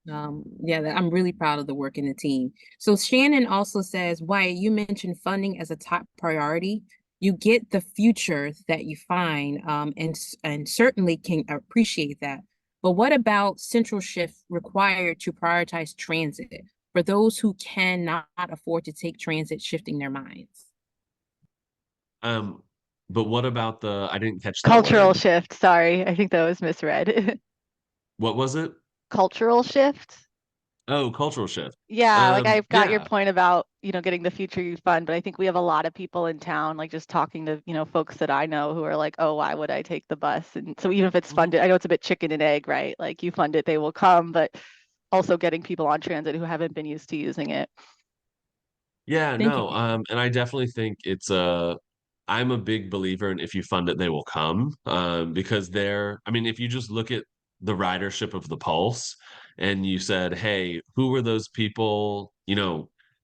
I'm really proud of the work in the team. So Shannon also says, Wyatt, you mentioned funding as a top priority. You get the future that you find, and certainly can appreciate that. But what about central shift required to prioritize transit for those who cannot afford to take transit, shifting their minds? But what about I didn't catch that Cultural word. shift. Sorry, I think that was misread. What was it? Cultural shift. Oh, cultural shift. Yeah, like I've got your Yeah. point about, getting the future you fund, but I think we have a lot of people in town, like just talking to, folks that I know who are like, oh, why would I take the bus? And so even if it's funded, I know it's a bit chicken and egg, right? Like you fund it, they will come, but also getting people on transit who haven't been used to using it. Yeah, Thank you. no, and I definitely think I'm a big believer in if you fund it, they will come. Because I mean, if you just look at the ridership of the Pulse and you said, hey, who were those people?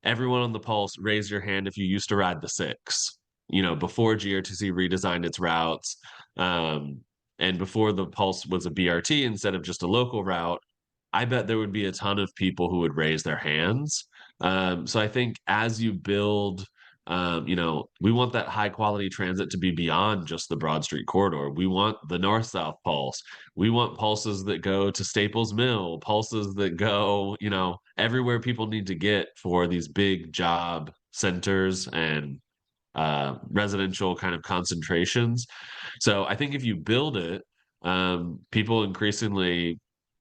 Everyone on the Pulse, raise your hand if you used to ride the 6, before GRTC redesigned its routes, and before the Pulse was a BRT instead of just a local route. I bet there would be a ton of people who would raise their hands. So I think as you build, we want that high quality transit to be beyond just the Broad Street corridor. We want the north south pulse. We want pulses that go to Staples Mill, pulses that go, everywhere people need to get for these big job centers and residential kind of concentrations. So I think if you build it, people increasingly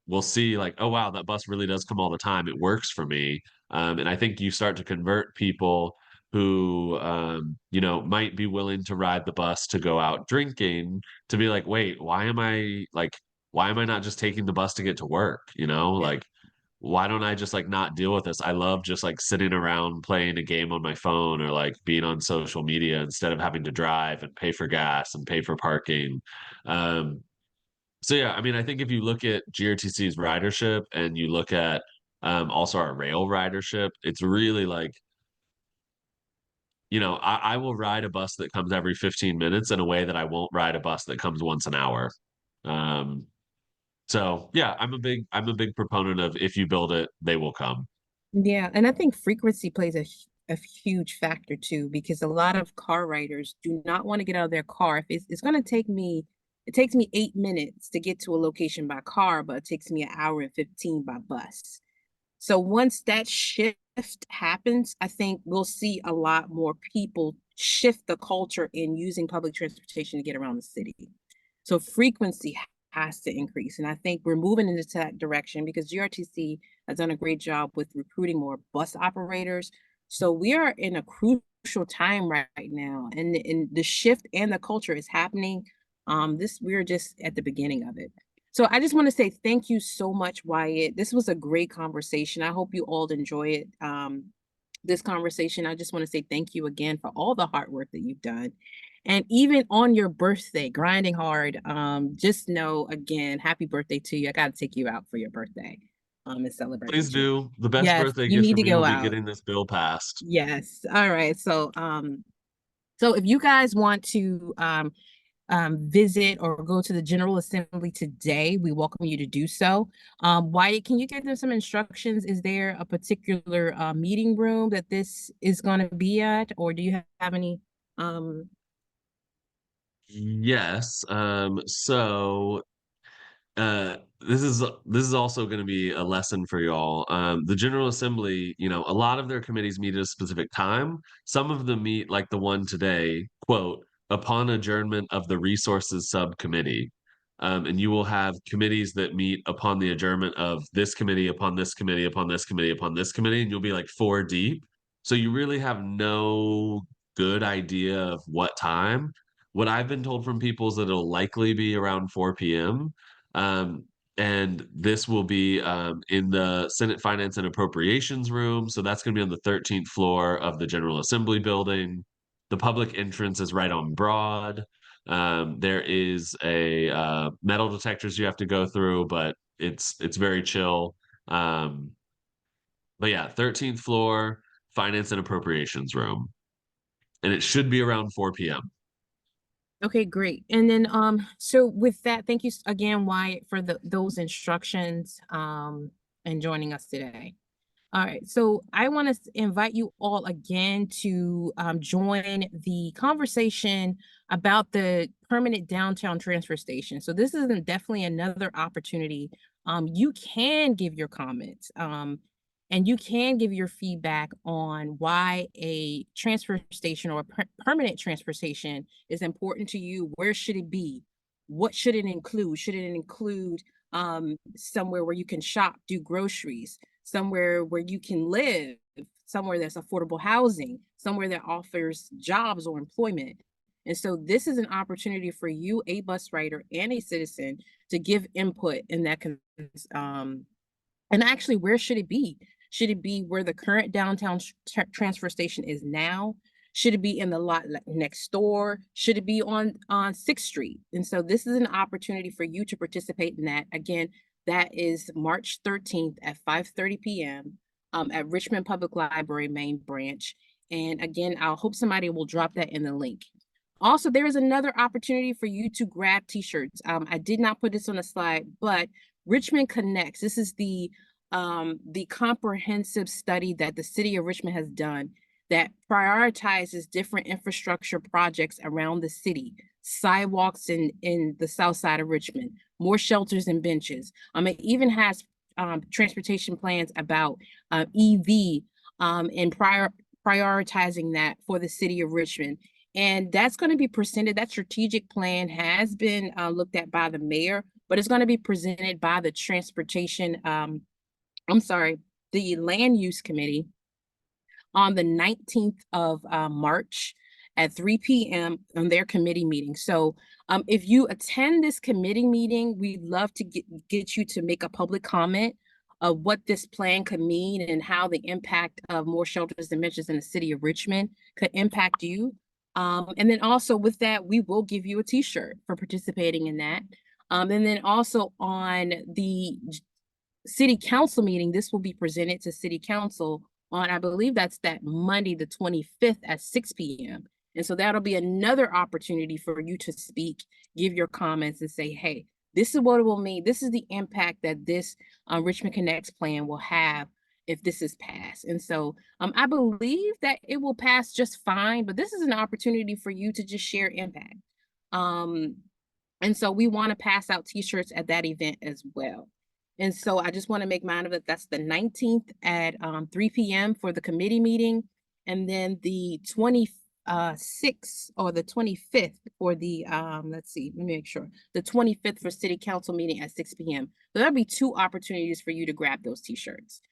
will see like, oh wow, that bus really does come all the time. It works for me. And I think you start to convert people who might be willing to ride the bus to go out drinking to be like, wait, why am I not just taking the bus to get to work? Like, why don't I just like not deal with this? I love just like sitting around playing a game on my phone or like being on social media instead of having to drive and pay for gas and pay for parking. So yeah, I mean, I think if you look at GRTC's ridership and you look at also our rail ridership, it's really like, I will ride a bus that comes every 15 minutes in a way that I won't ride a bus that comes once an hour. Um, so yeah, I'm a big proponent of if you build it, they will come. Yeah, and I think frequency plays a huge factor too, because a lot of car riders do not want to get out of their car. If it's going to take me, it takes me 8 minutes to get to a location by car, but it takes me an hour and 15 by bus. So once that shift happens, I think we'll see a lot more people shift the culture in using public transportation to get around the city. So frequency has to increase. And I think we're moving into that direction because GRTC has done a great job with recruiting more bus operators. So we are in a crucial time right now. And the shift and the culture is happening. We're just at the beginning of it. So I just want to say thank you so much, Wyatt. This was a great conversation. I hope you all enjoy it. This conversation. I just want to say thank you again for all the hard work that you've done. And even on your birthday, grinding hard, just know again, happy birthday to you. I gotta take you out for your birthday. And celebrate. Please with you. do. The best Yes, birthday you gift need for to me go will be out. getting this bill passed. Yes. All right. So so if you guys want to visit or go to the General Assembly today, we welcome you to do so. Wyatt, can you give them some instructions? Is there a particular meeting room that this is going to be at, or do you have any? Yes. So this is also going to be a lesson for y'all. The General Assembly, you know, a lot of their committees meet at a specific time. Some of them meet like the one today, quote, upon adjournment of the resources subcommittee. And you will have committees that meet upon the adjournment of this committee, upon this committee, upon this committee, upon this committee, and you'll be like 4 deep. So you really have no good idea of what time. What I've been told from people is that it'll likely be around 4 p.m. Um, and this will be in the Senate Finance and Appropriations room. So that's going to be on the 13th floor of the General Assembly building. The public entrance is right on Broad. There is a metal detectors you have to go through, but it's very chill. But yeah, 13th floor, Finance and Appropriations room. And it should be around 4 p.m. Okay, great. And then, so with that, thank you again, Wyatt, for those instructions, and joining us today. All right, so I want to invite you all again to join the conversation about the permanent downtown transfer station. So this is definitely another opportunity. You can give your comments, and you can give your feedback on why a transfer station or a permanent transfer station is important to you. Where should it be? What should it include? Should it include somewhere where you can shop, do groceries, somewhere where you can live, somewhere that's affordable housing, somewhere that offers jobs or employment? And so this is an opportunity for you, a bus rider and a citizen, to give input in that. And actually, where should it be? Should it be where the current downtown transfer station is now? Should it be in the lot next door? Should it be on 6th Street? And so this is an opportunity for you to participate in that. Again, that is March 13th at 5:30 p.m. At Richmond Public Library main branch. And again, I'll hope somebody will drop that in the link. Also, there is another opportunity for you to grab t-shirts. I did not put this on a slide, but Richmond Connects. This is the comprehensive study that the city of Richmond has done that prioritizes different infrastructure projects around the city, sidewalks in the south side of Richmond, more shelters and benches. It even has transportation plans about EV and prioritizing that for the city of Richmond. And that's going to be presented. That strategic plan has been looked at by the mayor, but it's going to be presented by the the Land Use Committee on the 19th of March at 3 p.m. on their committee meeting. So if you attend this committee meeting, we'd love to get you to make a public comment of what this plan could mean and how the impact of more shelters and benches in the city of Richmond could impact you. And then also with that, we will give you a t-shirt for participating in that. And then also on the city council meeting, this will be presented to city council on, I believe that's that Monday, the 25th at 6 p.m. And so that'll be another opportunity for you to speak, give your comments and say, hey, this is what it will mean. This is the impact that this Richmond Connects plan will have if this is passed. And so I believe that it will pass just fine, but this is an opportunity for you to just share impact. And so we want to pass out t-shirts at that event as well. And so I just want to make mind of it. That's the 19th at 3 p.m. for the committee meeting. And then the 26th or the 25th for the, let's see, let me make sure. The 25th for city council meeting at 6 p.m. So there'll be 2 opportunities for you to grab those t-shirts.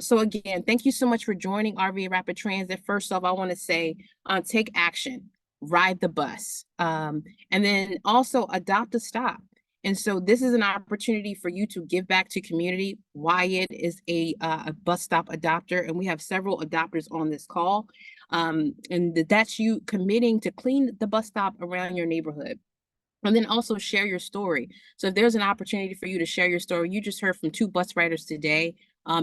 So again, thank you so much for joining RVA Rapid Transit. First off, I want to say, take action, ride the bus, and then also adopt a stop. And so this is an opportunity for you to give back to community. Wyatt is a bus stop adopter, and we have several adopters on this call. And that's you committing to clean the bus stop around your neighborhood. And then also share your story. So if there's an opportunity for you to share your story, you just heard from 2 bus riders today.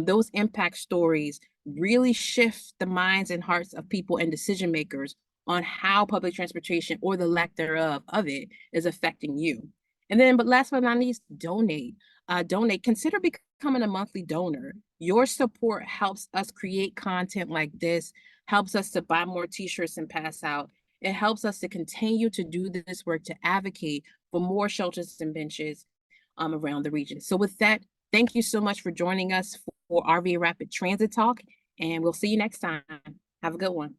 Those impact stories really shift the minds and hearts of people and decision makers on how public transportation or the lack thereof of it is affecting you. And then, but last but not least, donate. Consider becoming a monthly donor. Your support helps us create content like this, helps us to buy more t-shirts and pass out. It helps us to continue to do this work to advocate for more shelters and benches around the region. So with that, thank you so much for joining us for RVA Rapid Transit Talk, and we'll see you next time. Have a good one.